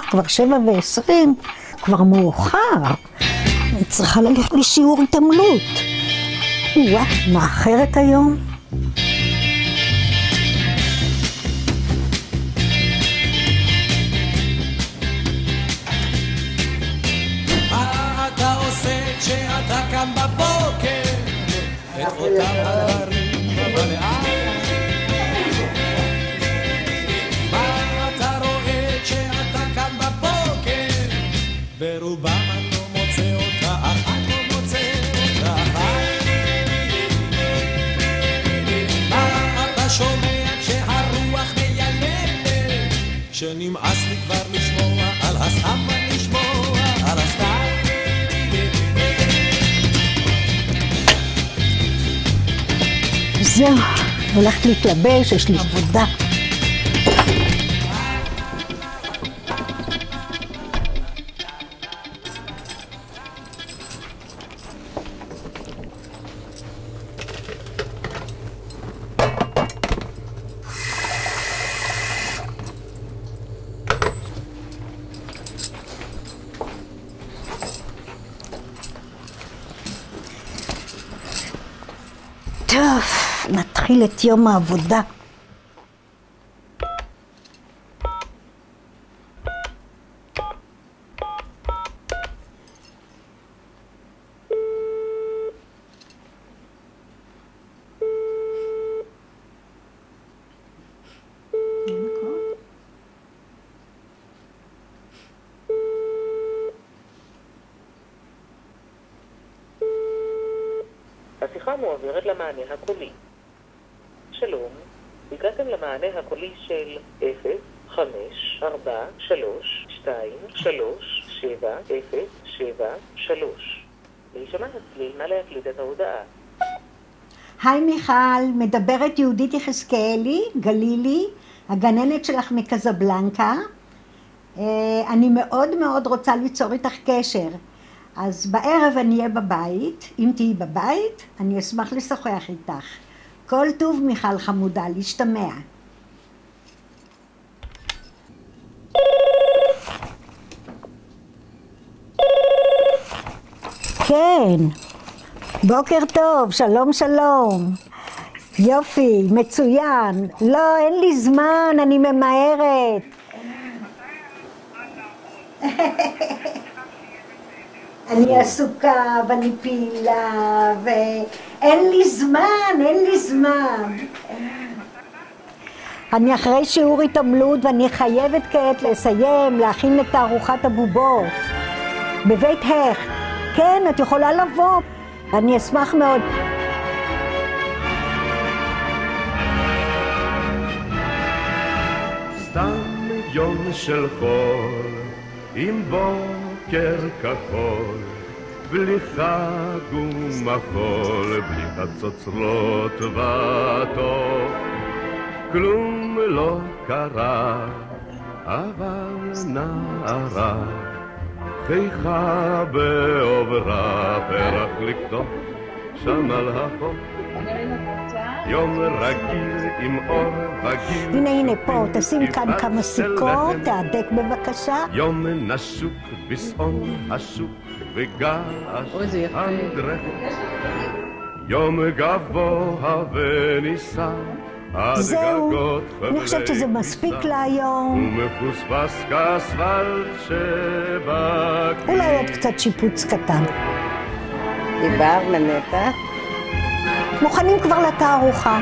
כבר 7:20, כבר מאוחר. אני צריכה ללכת לשיעור התעמלות. מאחרת היום? מה אתה עושה כשאתה קם בבוקר? את אותם הדברים, אבל לאט. מה אתה רואה כשאתה קם בבוקר? ברובם אני לא מוצא אותה, אחת לא מוצא אותה אחת. מה אתה שומע כשהרוח מיילדת? שנמאס לי כבר לשמוע על הסתם ולשמוע על הסתם. זהו, הולכת להתלבש, יש לי עבודה. טוב, נתחיל את יום העבודה. השיחה מועברת למענה הקולי. שלום, הגעתם למענה הקולי של 05432370703. להישמע הצליל, נא להקליט את ההודעה. היי מיכל, מדברת יהודית יחזקאלי, גלילי, הגננת שלך מקזבלנקה. אני מאוד מאוד רוצה ליצור איתך קשר. אז בערב אני אהיה בבית, אם תהיי בבית, אני אשמח לשוחח איתך. כל טוב מיכל חמודה, להשתמע. כן, בוקר טוב, שלום שלום. יופי, מצוין. לא, אין לי זמן, אני ממהרת. אני עסוקה ואני פעילה ואין לי זמן. אני אחרי שיעור התעמלות ואני חייבת כעת לסיים, להכין את תערוכת הבובות. בבית הכט. כן, את יכולה לבוא. אני אשמח מאוד. סתם יום של חול עם בוקר כחול, בלי חג ומחול, בלי חצוצרות וטוב, כלום לא קרה, אבל נערה חיכה בעוברה, פרח לקטוף שם על החוף, יום רגיל עם אור וגיל. הנה פה, תשים כאן כמה סיכות, תהדק בבקשה. יום נשוק בשעון השוק וגעש הדרך, יום גבוה ונישא עד גגות חבלי. אני חושבת שזה מספיק להיום. ומפוספס כאספלט שבכביש. אולי עוד קצת שיפוץ קטן. דיברנו נטע. מוכנים כבר לתערוכה.